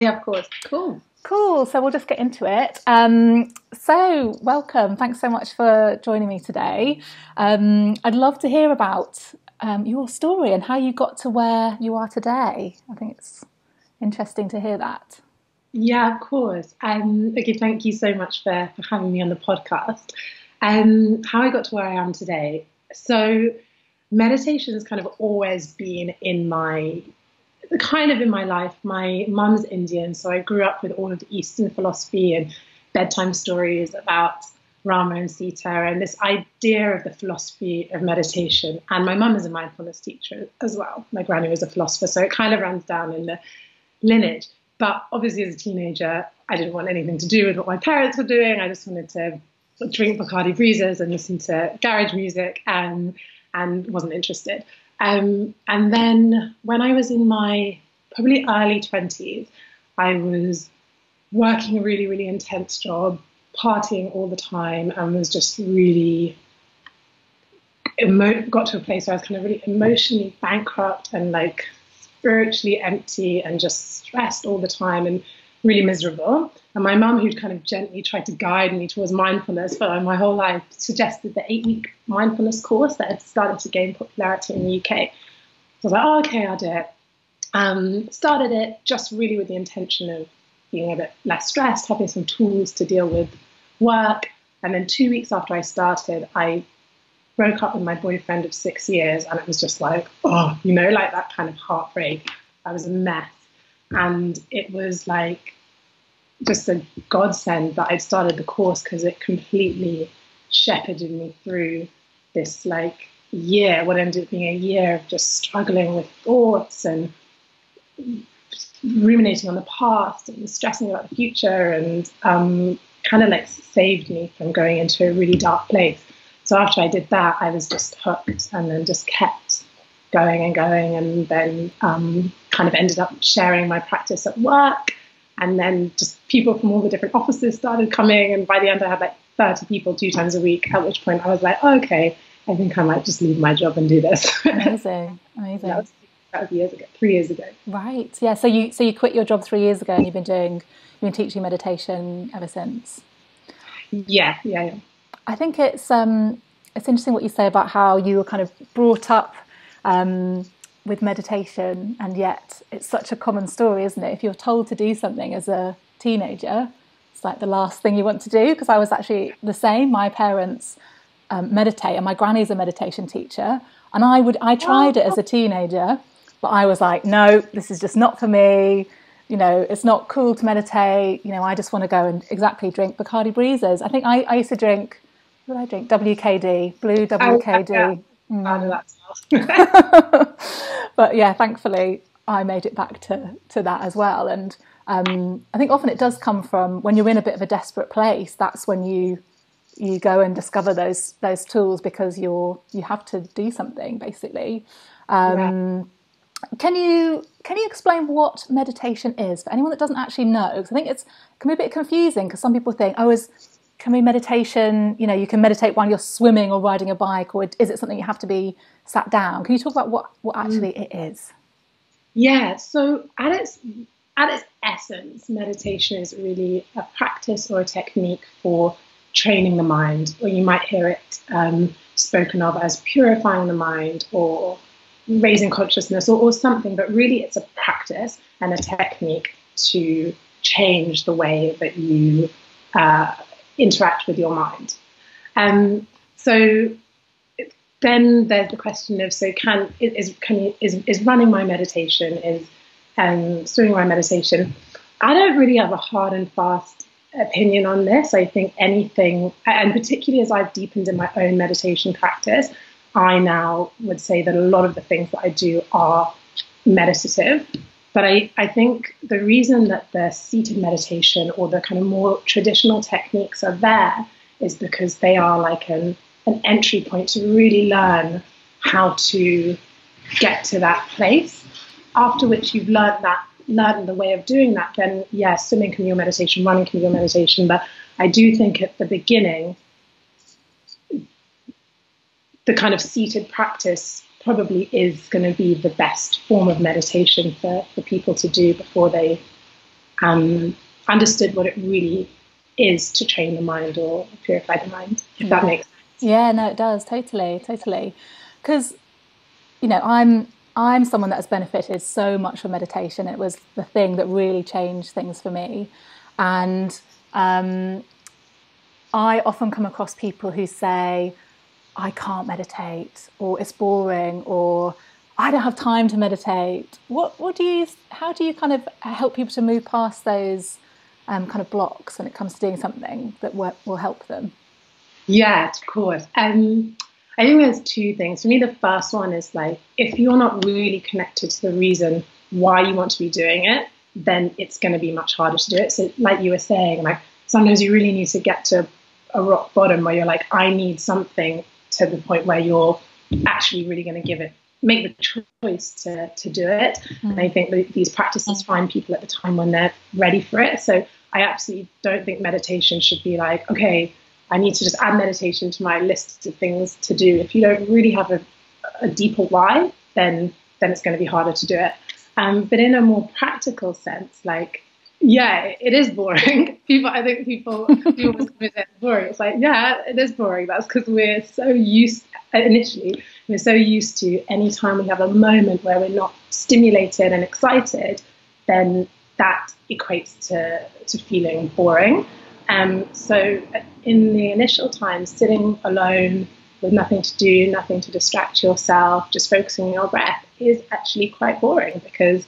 Yeah, of course. Cool. Cool. So we'll just get into it. So welcome. Thanks so much for joining me today. I'd love to hear about your story and how you got to where you are today. I think it's interesting to hear that. Yeah, of course. Okay, thank you so much for having me on the podcast. How I got to where I am today. So meditation has kind of always been in my life. My mum's Indian, so I grew up with all of the Eastern philosophy and bedtime stories about Rama and Sita and this idea of the philosophy of meditation. And my mum is a mindfulness teacher as well. My granny was a philosopher, so it kind of runs down in the lineage. But obviously as a teenager, I didn't want anything to do with what my parents were doing. I just wanted to drink Bacardi breezes and listen to garage music and wasn't interested. And then when I was in my probably early 20s, I was working a really, really intense job, partying all the time, and was just really got to a place where I was kind of really emotionally bankrupt and like spiritually empty and just stressed all the time and really miserable. And my mum, who'd kind of gently tried to guide me towards mindfulness for my whole life, suggested the 8-week mindfulness course that had started to gain popularity in the UK. So I was like, oh, okay, I'll do it. Started it just really with the intention of being a bit less stressed, having some tools to deal with work. And then 2 weeks after I started, I broke up with my boyfriend of 6 years, and it was just like, oh, like that kind of heartbreak. I was a mess. And it was like just a godsend that I'd started the course, because it completely shepherded me through this like year, what ended up being a year of just struggling with thoughts and ruminating on the past and stressing about the future, and kind of like saved me from going into a really dark place. So after I did that, I was just hooked, and then just kept going and going, and then kind of ended up sharing my practice at work, and then just people from all the different offices started coming, and by the end I had like 30 people 2 times a week, at which point I was like, oh, okay, I think I might just leave my job and do this. Amazing. That was years ago, 3 years ago. Right. Yeah. So you quit your job 3 years ago, and you've been teaching meditation ever since. Yeah. I think it's interesting what you say about how you were kind of brought up with meditation, and yet it's such a common story, isn't it? If you're told to do something as a teenager, it's like the last thing you want to do. Because I was actually the same. My parents meditate, and my granny's a meditation teacher, and I tried it as a teenager, but I was like, no, this is just not for me. It's not cool to meditate. I just want to go and exactly drink Bacardi breezes. I think I used to drink, what did I drink? WKD, blue WKD. But yeah, thankfully I made it back to that as well. And I think often it does come from when you're in a bit of a desperate place. That's when you go and discover those tools, because you have to do something basically. Can you explain what meditation is for anyone that doesn't actually know? Because I think it can be a bit confusing, because some people think, can we meditation, you can meditate while you're swimming or riding a bike, or is it something you have to be sat down? Can you talk about what actually it is? Yeah, so at its essence, meditation is really a practice or a technique for training the mind, or you might hear it spoken of as purifying the mind or raising consciousness or something, but really it's a practice and a technique to change the way that you interact with your mind. So then there's the question of, so is running my meditation, is doing my meditation? I don't really have a hard and fast opinion on this. I think anything, and particularly as I've deepened in my own meditation practice, I now would say that a lot of the things that I do are meditative. But I think the reason that the seated meditation or the kind of more traditional techniques are there is because they are like an entry point to really learn how to get to that place. After which you've learned the way of doing that, then yes, swimming can be your meditation, running can be your meditation. But I do think at the beginning, the kind of seated practice probably is going to be the best form of meditation for people to do before they understood what it really is to train the mind or purify the mind, if that makes sense. Yeah, no, it does. Totally. Because, I'm someone that has benefited so much from meditation. It was the thing that really changed things for me. And I often come across people who say, I can't meditate, or it's boring, or I don't have time to meditate. How do you kind of help people to move past those kind of blocks when it comes to doing something that will help them? Yeah, of course. I think there's two things. For me, the first one is like, if you're not really connected to the reason why you want to be doing it, then it's going to be much harder to do it. So like you were saying, like sometimes you really need to get to a rock bottom where you're like, I need something, to the point where you're actually really going to make the choice to do it. And I think that these practices find people at the time when they're ready for it. So I absolutely don't think meditation should be like, okay, I need to just add meditation to my list of things to do. If you don't really have a deeper why, then it's going to be harder to do it. But in a more practical sense, like, yeah, it is boring. I think people always consider it boring. It's like, yeah, it is boring. That's because we're so used to any time we have a moment where we're not stimulated and excited, then that equates to feeling boring. So in the initial time, sitting alone with nothing to do, nothing to distract yourself, just focusing on your breath is actually quite boring, because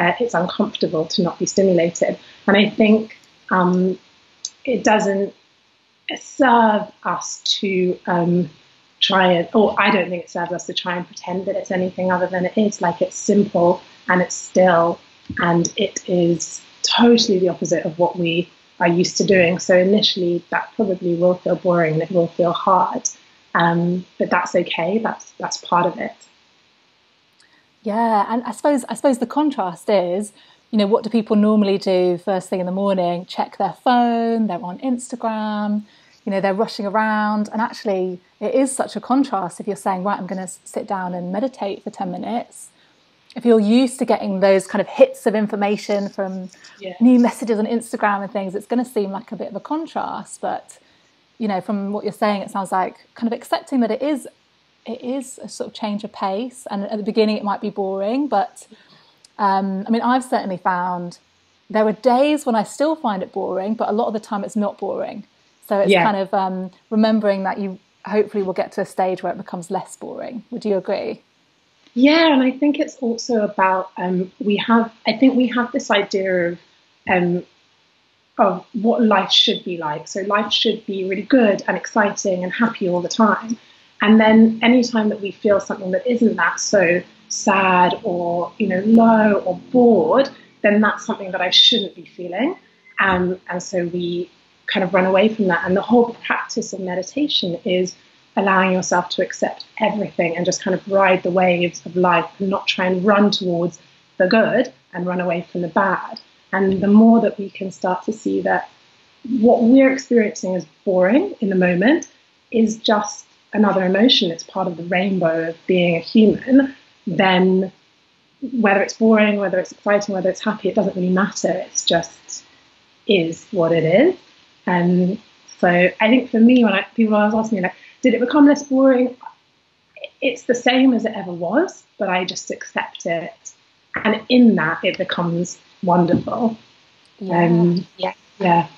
it's uncomfortable to not be stimulated. And I think it doesn't serve us to I don't think it serves us to try and pretend that it's anything other than it is. Like, it's simple and it's still, and it is totally the opposite of what we are used to doing. So initially that probably will feel boring and it will feel hard, but that's okay. That's part of it. Yeah, and I suppose the contrast is, what do people normally do first thing in the morning? Check their phone, they're on Instagram, they're rushing around. And actually, it is such a contrast if you're saying, right, I'm going to sit down and meditate for 10 minutes. If you're used to getting those kind of hits of information from new messages on Instagram and things, it's going to seem like a bit of a contrast. But, from what you're saying, it sounds like kind of accepting that it is a sort of change of pace, and at the beginning it might be boring, but I've certainly found there are days when I still find it boring, but a lot of the time it's not boring. So it's kind of remembering that you hopefully will get to a stage where it becomes less boring. Would you agree? Yeah, and I think it's also about we have this idea of what life should be like. So life should be really good and exciting and happy all the time. And then anytime that we feel something that isn't that, so sad or low or bored, then that's something that I shouldn't be feeling. And so we kind of run away from that. And the whole practice of meditation is allowing yourself to accept everything and just kind of ride the waves of life and not try and run towards the good and run away from the bad. And the more that we can start to see that what we're experiencing as boring in the moment is just another emotion, it's part of the rainbow of being a human, then whether it's boring, whether it's exciting, whether it's happy, it doesn't really matter. It's just is what it is. And so I think for me, when people always ask me, like, did it become less boring? It's the same as it ever was, but I just accept it. And in that, it becomes wonderful. Yeah.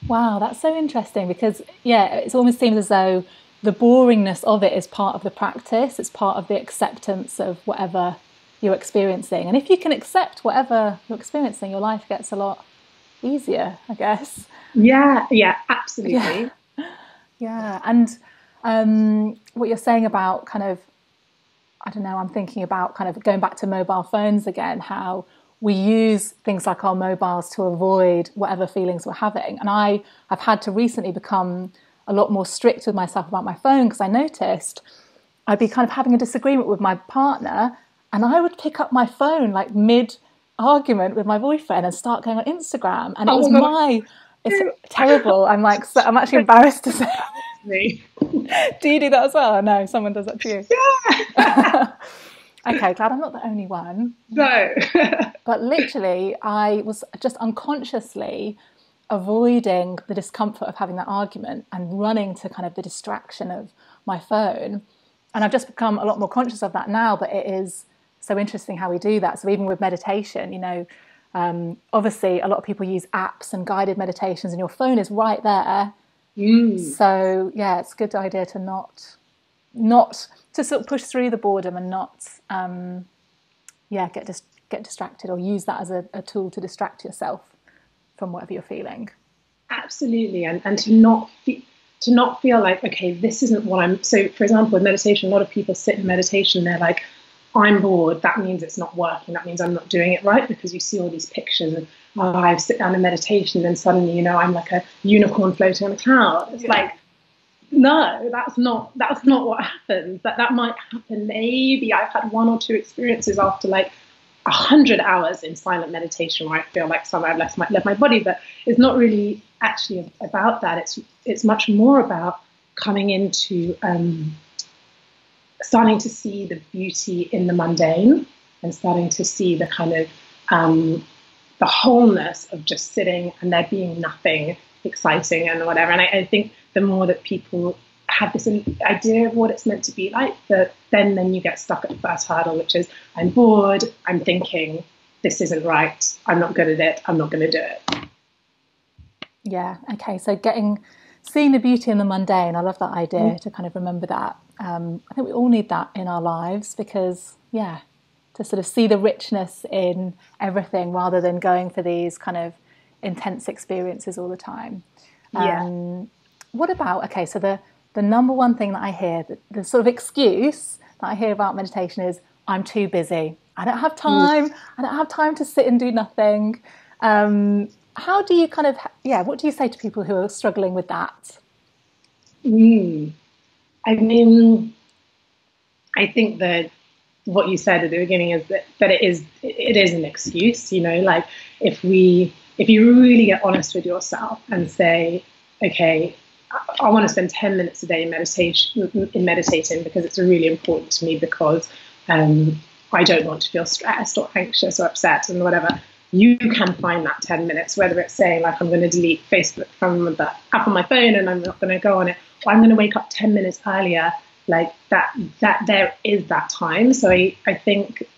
Wow, that's so interesting, because, it almost seems as though the boringness of it is part of the practice. It's part of the acceptance of whatever you're experiencing. And if you can accept whatever you're experiencing, your life gets a lot easier, I guess. Yeah, absolutely. Yeah. And what you're saying about kind of, I don't know, I'm thinking about kind of going back to mobile phones again, how we use things like our mobiles to avoid whatever feelings we're having. And I've had to recently become a lot more strict with myself about my phone, because I noticed I'd be kind of having a disagreement with my partner and I would pick up my phone like mid-argument with my boyfriend and start going on Instagram. And it's terrible. I'm actually embarrassed to say. Do you do that as well? No, someone does that to you. Yeah. Okay, glad I'm not the only one. No. But literally, I was just unconsciously avoiding the discomfort of having that argument and running to kind of the distraction of my phone. And I've just become a lot more conscious of that now, but it is so interesting how we do that. So even with meditation, obviously a lot of people use apps and guided meditations and your phone is right there. So yeah, it's a good idea to not to sort of push through the boredom and not get distracted, or use that as a tool to distract yourself from whatever you're feeling. Absolutely. And to not feel like, okay, this isn't what I'm. So for example, with meditation, a lot of people sit in meditation, they're like, I'm bored, that means it's not working, that means I'm not doing it right, because you see all these pictures of, oh, I sit down in meditation and suddenly, I'm like a unicorn floating on a cloud. It's like, no, that's not what happens. That might happen. Maybe I've had one or two experiences after like 100 hours in silent meditation where I feel like somehow I've left my body, but it's not really actually about that. It's much more about coming into starting to see the beauty in the mundane, and starting to see the kind of the wholeness of just sitting and there being nothing exciting and whatever. And I think the more that people have this idea of what it's meant to be like, that then you get stuck at the first hurdle, which is, I'm bored, I'm thinking, this isn't right, I'm not good at it, I'm not going to do it. Yeah, okay, so seeing the beauty in the mundane, I love that idea, to kind of remember that. I think we all need that in our lives, because, to sort of see the richness in everything rather than going for these kind of intense experiences all the time. What about, okay, so the number one thing that I hear, the sort of excuse that I hear about meditation is, I'm too busy, I don't have time, I don't have time to sit and do nothing. How do you kind of, what do you say to people who are struggling with that? I mean, I think that what you said at the beginning is that it is an excuse, like if you really get honest with yourself and say, okay, I want to spend 10 minutes a day in meditating because it's really important to me, because I don't want to feel stressed or anxious or upset and whatever. You can find that 10 minutes, whether it's saying like, I'm going to delete Facebook from the app on my phone and I'm not going to go on it, or I'm going to wake up 10 minutes earlier, like that there is that time. So I think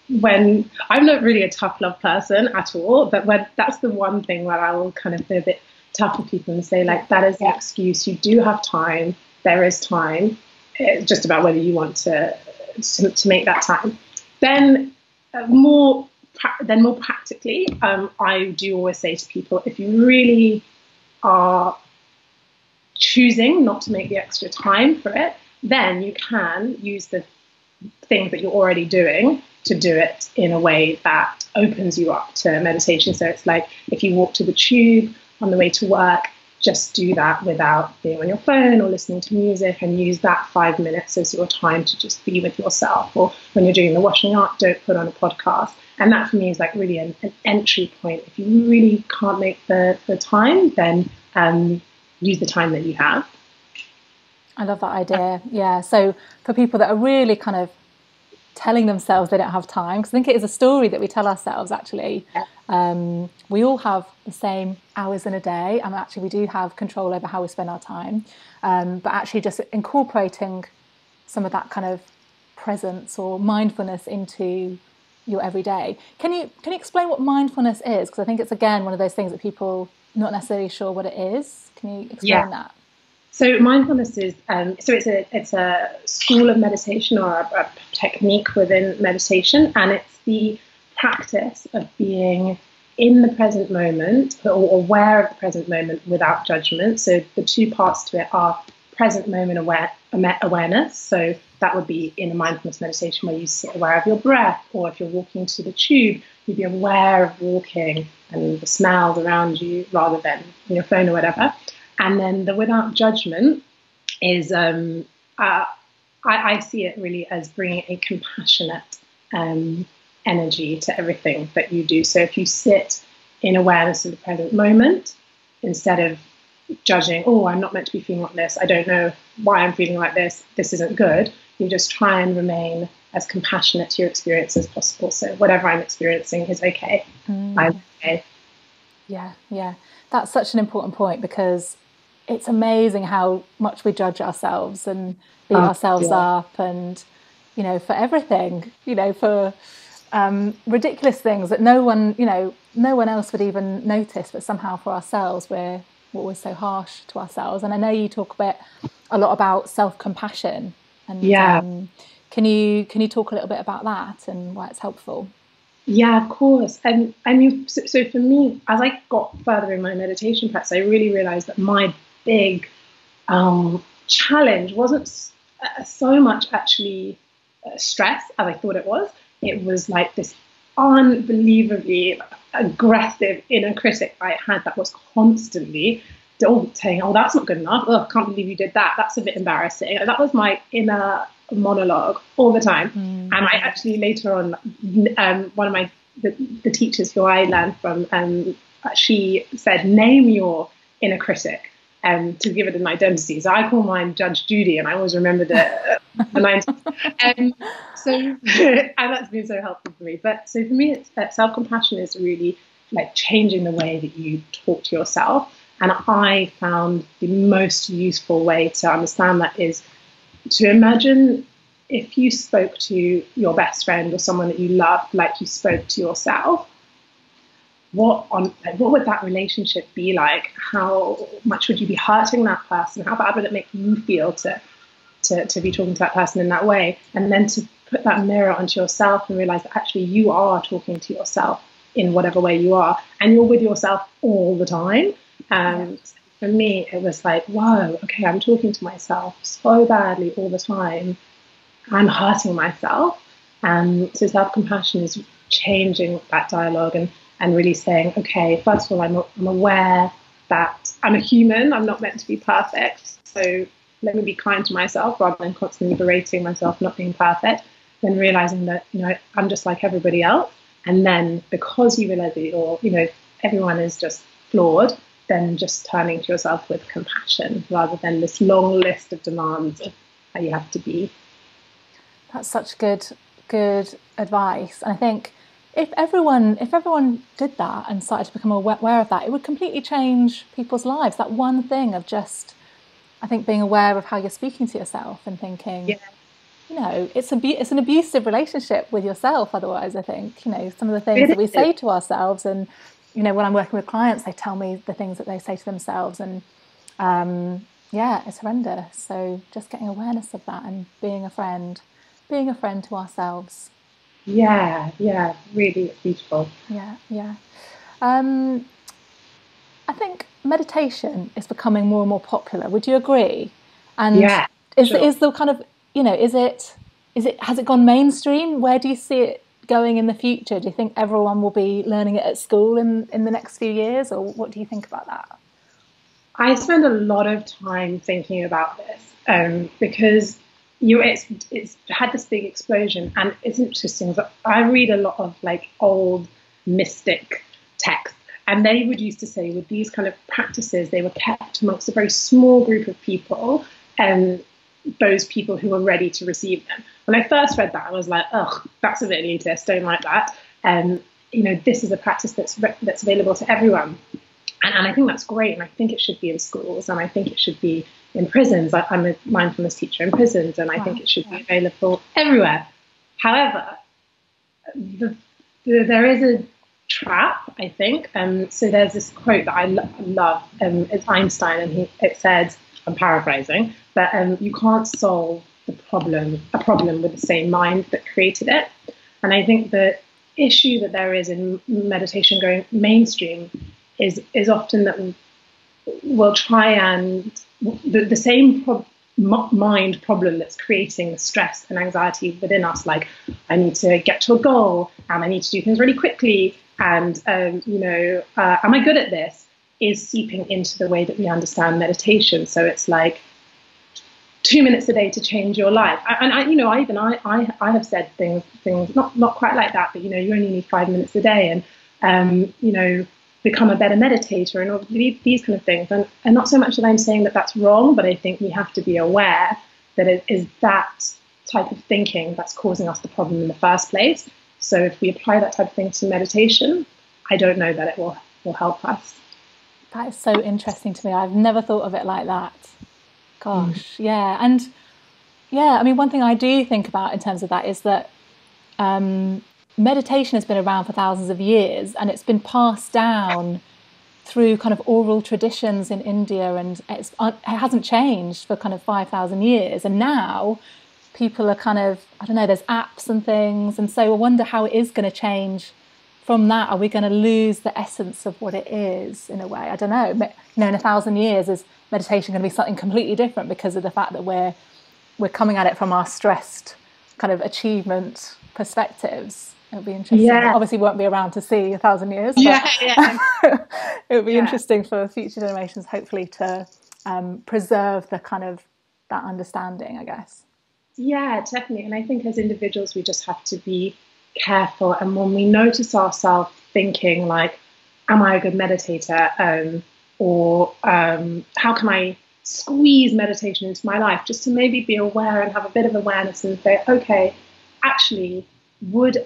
when I'm not really a tough love person at all, but when that's the one thing where I will kind of be a bit tough with people and say, like, that is an excuse. You do have time. There is time. It's just about whether you want to make that time. Then more practically, I do always say to people, if you really are choosing not to make the extra time for it, then you can use the things that you're already doing to do it in a way that opens you up to meditation. So it's like, if you walk to the tube on the way to work, just do that without being on your phone or listening to music, and use that 5 minutes as your time to just be with yourself. Or when you're doing the washing up, don't put on a podcast. And that for me is like really an entry point. If you really can't make the time, then use the time that you have. I love that idea. Yeah. So for people that are really kind of telling themselves they don't have time, because I think it is a story that we tell ourselves, actually. We all have the same hours in a day, and actually we do have control over how we spend our time. But actually just incorporating some of that kind of presence or mindfulness into your everyday. Can you explain what mindfulness is? Because I think it's, again, one of those things that people not necessarily sure what it is. Can you explain that? So mindfulness is it's a school of meditation, or a technique within meditation, and it's the practice of being in the present moment, or aware of the present moment without judgment. So the two parts to it are present moment awareness. So that would be in a mindfulness meditation where you sit aware of your breath, or if you're walking to the tube, you'd be aware of walking and the smells around you rather than on your phone or whatever. And then the without judgment is, I see it really as bringing a compassionate energy to everything that you do. So if you sit in awareness of the present moment, instead of judging, oh, I'm not meant to be feeling like this, I don't know why I'm feeling like this isn't good, You just try and remain as compassionate to your experience as possible. So whatever I'm experiencing is okay. I'm okay. Yeah, yeah. That's such an important point, because it's amazing how much we judge ourselves and beat ourselves up, and, for everything, for ridiculous things that no one else would even notice, but somehow for ourselves, we're always so harsh to ourselves. And I know you talk a lot about self-compassion, and can you talk a little bit about that and why it's helpful? Yeah, of course. And I mean, so for me, as I got further in my meditation practice, I really realized that my big challenge wasn't so much actually stress as I thought it was. It was like this unbelievably aggressive inner critic I had that was constantly saying, "Oh, that's not good enough. Oh, I can't believe you did that. That's a bit embarrassing." And that was my inner monologue all the time. And I actually later on, one of the teachers who I learned from, she said, "Name your inner critic." To give it an identity. So I call mine Judge Judy, and I always remember the 90s. So, and that's been so helpful for me. But so for me, self-compassion is really like changing the way that you talk to yourself. And I found the most useful way to understand that is to imagine if you spoke to your best friend or someone that you loved like you spoke to yourself. What would that relationship be like? How much would you be hurting that person? How bad would it make you feel to be talking to that person in that way? And then to put that mirror onto yourself and realize that actually you are talking to yourself in whatever way you are, and you're with yourself all the time. For me, it was like, whoa, okay, I'm talking to myself so badly all the time. I'm hurting myself. And so self-compassion is changing that dialogue and really saying, okay, first of all, I'm aware that I'm a human. I'm not meant to be perfect. So let me be kind to myself rather than constantly berating myself not being perfect. Then realizing that, I'm just like everybody else. And then because you realize that everyone is just flawed, then just turning to yourself with compassion rather than this long list of demands of how you have to be. That's such good advice. And I think if everyone did that and started to become aware of that, it would completely change people's lives. That one thing of just, I think, being aware of how you're speaking to yourself and thinking, it's an abusive relationship with yourself. Otherwise, I think, some of the things that we say to ourselves, and, when I'm working with clients, they tell me the things that they say to themselves, and it's horrendous. So just getting awareness of that and being a friend to ourselves. Yeah, really, it's beautiful. Yeah. I think meditation is becoming more and more popular. Would you agree? And is the kind of, has it gone mainstream? Where do you see it going in the future? Do you think everyone will be learning it at school in the next few years, or what do you think about that? I spend a lot of time thinking about this because it's had this big explosion, and it's interesting that I read a lot of like old mystic texts, and they would used to say with these kind of practices, they were kept amongst a very small group of people, and those people who were ready to receive them. When I first read that, I was like, oh, that's a bit elitist, don't like that. This is a practice that's available to everyone. And I think that's great, and I think it should be in schools, and I think it should be in prisons. I'm a mindfulness teacher in prisons, and I think it should be available everywhere. However, there is a trap, I think. So there's this quote that I love. It's Einstein, and it said, I'm paraphrasing, but you can't solve a problem with the same mind that created it. And I think the issue that there is in meditation going mainstream is often that we'll try and the same mind problem that's creating stress and anxiety within us, like I need to get to a goal and I need to do things really quickly, and am I good at this, is seeping into the way that we understand meditation. So it's like 2 minutes a day to change your life. And I have said things not quite like that, but you only need 5 minutes a day, and become a better meditator, and all these kind of things. And not so much that I'm saying that that's wrong, but I think we have to be aware that it is that type of thinking that's causing us the problem in the first place. So if we apply that type of thing to meditation, I don't know that it will help us. That is so interesting to me. I've never thought of it like that. Gosh, yeah. And yeah, I mean, one thing I do think about in terms of that is that meditation has been around for thousands of years, and it's been passed down through kind of oral traditions in India, and it hasn't changed for kind of 5,000 years. And now people are kind of, I don't know, there's apps and things. And so I wonder how it is going to change from that. Are we going to lose the essence of what it is in a way? I don't know. You know, in 1,000 years, is meditation going to be something completely different because of the fact that we're coming at it from our stressed kind of achievement perspectives? It'll be interesting. Yeah. Obviously, we won't be around to see 1,000 years. But it'll be interesting for future generations, hopefully, to preserve the kind of that understanding, I guess. Yeah, definitely. And I think as individuals, we just have to be careful. And when we notice ourselves thinking like, am I a good meditator? Or how can I squeeze meditation into my life? Just to maybe be aware and have a bit of awareness and say, okay, actually, would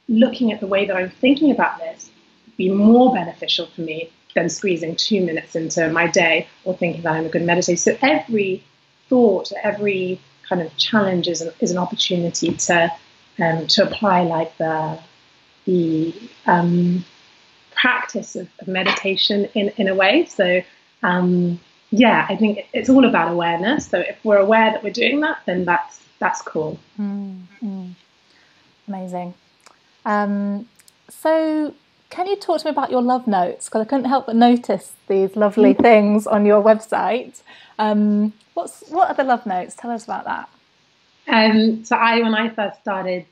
looking at the way that I'm thinking about this be more beneficial for me than squeezing 2 minutes into my day or thinking that I'm a good meditator? So every thought, every kind of challenge is an opportunity to apply like the practice of meditation in a way. So yeah, I think it's all about awareness. So if we're aware that we're doing that, then that's cool. Amazing. So can you talk to me about your love notes? Because I couldn't help but notice these lovely things on your website. What are the love notes? Tell us about that. So when I first started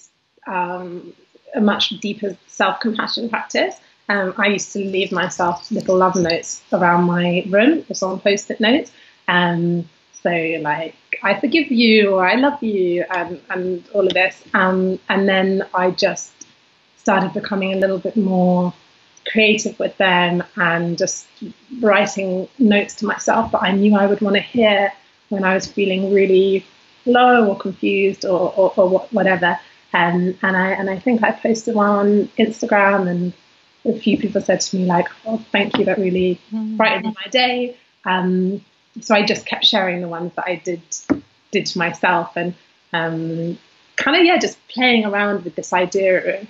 a much deeper self-compassion practice, I used to leave myself little love notes around my room, just on post-it notes. So like, I forgive you, or I love you, and all of this. And then I just started becoming a little bit more creative with them and just writing notes to myself that I knew I would want to hear when I was feeling really low or confused or whatever. And I think I posted one on Instagram, and a few people said to me like, oh, thank you, that really brightened my day. So I just kept sharing the ones that I did to myself, and kind of just playing around with this idea of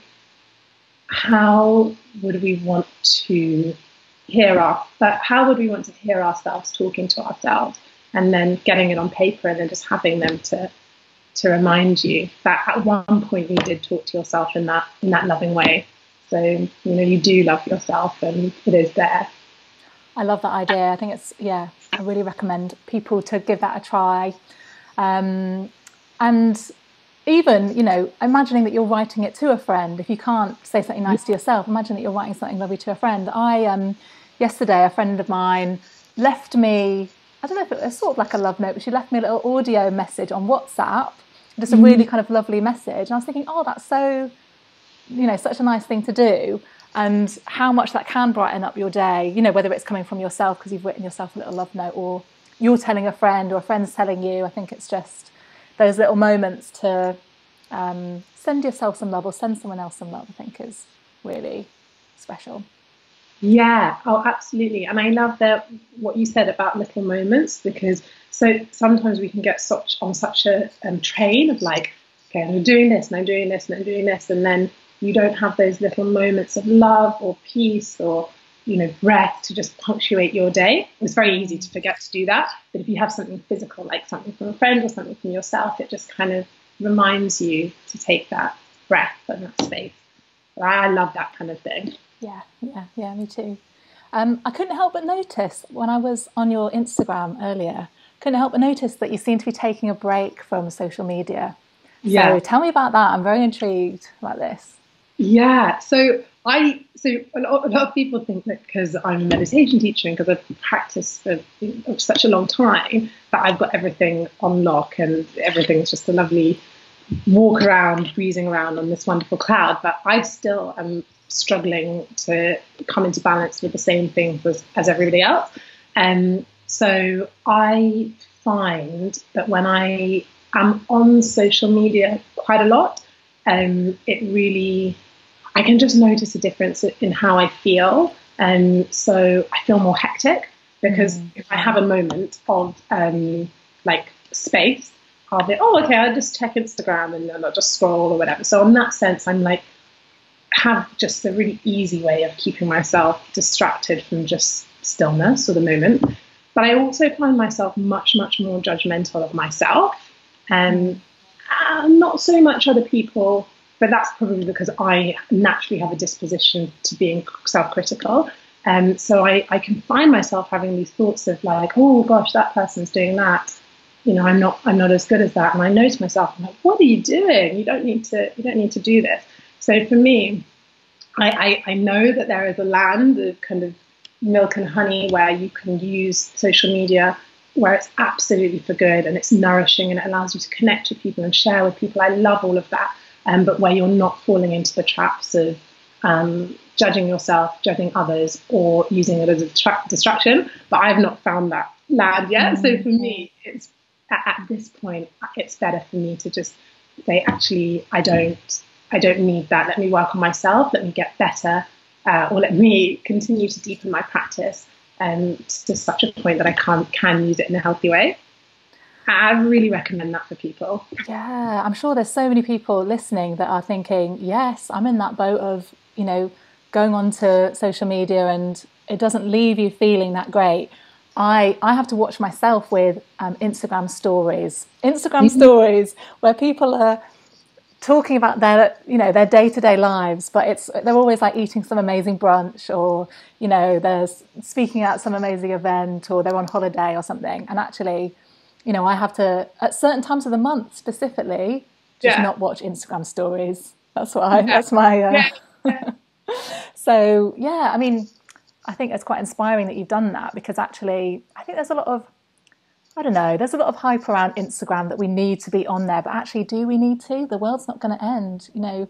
how would we want to hear ourselves talking to ourselves, and then getting it on paper and then just having them to remind you that at one point you did talk to yourself in that loving way. So you do love yourself, and it is there. I love that idea. I think I really recommend people to give that a try. And even, imagining that you're writing it to a friend. If you can't say something nice to yourself, imagine that you're writing something lovely to a friend. Yesterday, a friend of mine left me, I don't know if it was sort of like a love note, but she left me a little audio message on WhatsApp, just a really kind of lovely message. And I was thinking, oh, that's so, such a nice thing to do. And how much that can brighten up your day, whether it's coming from yourself because you've written yourself a little love note, or you're telling a friend, or a friend's telling you. I think it's just those little moments to send yourself some love or send someone else some love, I think is really special. Yeah, oh, absolutely. And I love what you said about little moments, because so sometimes we can get on such a train of like, okay, I'm doing this and I'm doing this and I'm doing this, and then you don't have those little moments of love or peace or breath to just punctuate your day. It's very easy to forget to do that, but if you have something physical, like something from a friend or something from yourself, it just kind of reminds you to take that breath and that space. I love that kind of thing. Yeah, me too. I couldn't help but notice when I was on your Instagram earlier, that you seem to be taking a break from social media. So tell me about that. I'm very intrigued about this. Yeah, so a lot of people think that because I'm a meditation teacher and because I've practiced for such a long time that I've got everything on lock and everything's just a lovely walk around, breezing around on this wonderful cloud. But I still am struggling to come into balance with the same things as everybody else. So I find that when I am on social media quite a lot, it really, I can just notice a difference in how I feel. So I feel more hectic because if I have a moment of like space, I'll be, oh, okay, I'll just check Instagram and then I'll just scroll or whatever. So in that sense, I'm like, have just a really easy way of keeping myself distracted from just stillness or the moment. But I also find myself much, much more judgmental of myself and not so much other people, but that's probably because I naturally have a disposition to being self-critical. So I can find myself having these thoughts of like, oh gosh, that person's doing that. You know, I'm not as good as that. And I know to myself, I'm like, what are you doing? You don't need to do this. So for me, I know that there is a land of kind of milk and honey where you can use social media where it's absolutely for good and it's nourishing and it allows you to connect with people and share with people. I love all of that. But where you're not falling into the traps of judging yourself, judging others, or using it as a distraction. But I've not found that land yet. So for me, it's at this point, it's better for me to just say, actually, I don't need that. Let me work on myself. Let me get better, or let me continue to deepen my practice to such a point that I can use it in a healthy way. I really recommend that for people. Yeah, I'm sure there's so many people listening that are thinking, yes, I'm in that boat of, you know, going on to social media and it doesn't leave you feeling that great. I have to watch myself with Instagram stories where people are talking about their day-to-day lives, but they're always like eating some amazing brunch, or you know, they're speaking at some amazing event, or they're on holiday or something. And actually, you know, I have to at certain times of the month specifically just not watch Instagram stories. That's my So yeah, I mean, I think it's quite inspiring that you've done that, because actually I think there's a lot of hype around Instagram that we need to be on there, but actually, do we need to? The world's not going to end. You know,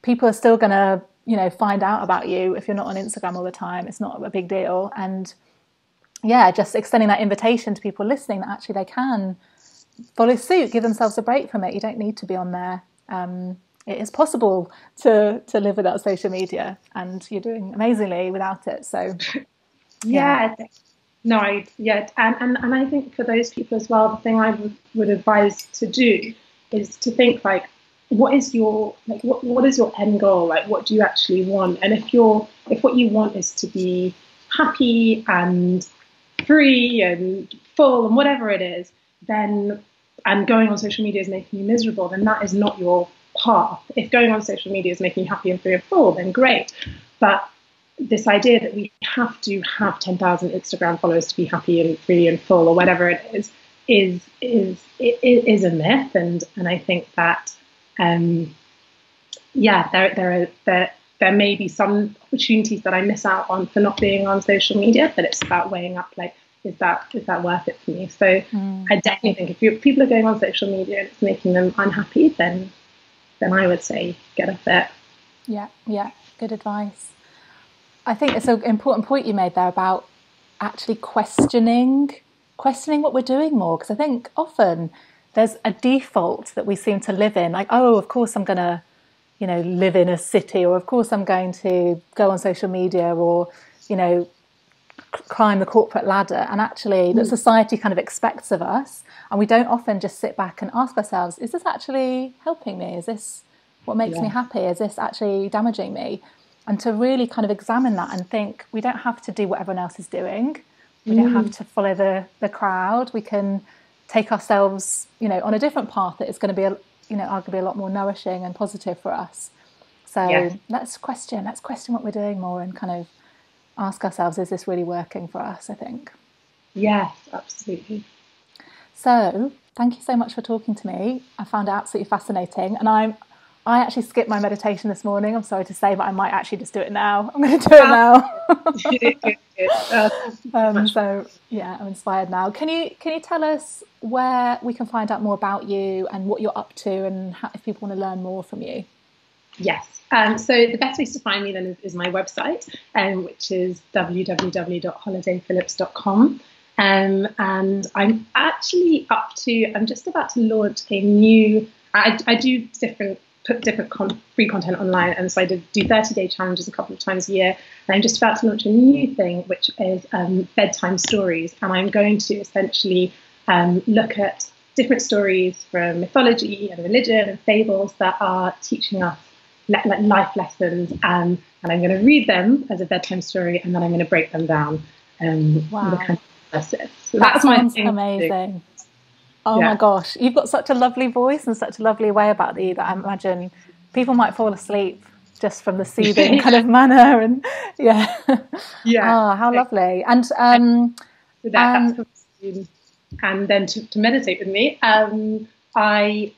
people are still going to, you know, find out about you if you're not on Instagram all the time. It's not a big deal. And yeah, just extending that invitation to people listening that actually they can follow suit, give themselves a break from it. You don't need to be on there. It is possible to live without social media, and you're doing amazingly without it. So yeah. No, and I think for those people as well, the thing I would advise to do is to think like, what is your what is your end goal? Like, what do you actually want? And if what you want is to be happy and free and full and whatever it is, then and going on social media is making you miserable, then that is not your path. If going on social media is making you happy and free and full, then great. But this idea that we have to have 10,000 Instagram followers to be happy and free and full, or whatever it is a myth. And I think that there may be some opportunities that I miss out on for not being on social media, but it's about weighing up, like, is that worth it for me? So I definitely think if people are going on social media and it's making them unhappy, then I would say get off it. Yeah, good advice. I think it's an important point you made there about actually questioning what we're doing more, because I think often there's a default that we seem to live in, like, oh, of course I'm going to, you know, live in a city, or of course I'm going to go on social media, or, you know, climb the corporate ladder. And actually that society kind of expects of us, and we don't often just sit back and ask ourselves, is this actually helping me? Is this what makes me happy? Is this actually damaging me? And to really kind of examine that and think, we don't have to do what everyone else is doing. We don't have to follow the crowd. We can take ourselves, you know, on a different path that is going to be, you know, arguably a lot more nourishing and positive for us. So let's question what we're doing more, and kind of ask ourselves, is this really working for us, I think. Yes, absolutely. So thank you so much for talking to me. I found it absolutely fascinating. And I actually skipped my meditation this morning. I'm sorry to say, but I might actually just do it now. I'm going to do it now. So yeah, I'm inspired now. Can you tell us where we can find out more about you and what you're up to, and if people want to learn more from you? Yes. So the best place to find me then is my website, which is www.holidayphillips.com. And I'm just about to launch a new, I do put different free content online. And so I do 30-day challenges a couple of times a year. And I'm just about to launch a new thing, which is bedtime stories. And I'm going to essentially look at different stories from mythology and religion and fables that are teaching us like life lessons. And I'm going to read them as a bedtime story, and then I'm going to break them down. Wow. So that's my thing. Amazing. Oh my gosh, you've got such a lovely voice and such a lovely way about you that I imagine people might fall asleep just from the soothing kind of manner. And oh, how lovely. And and then to meditate with me, I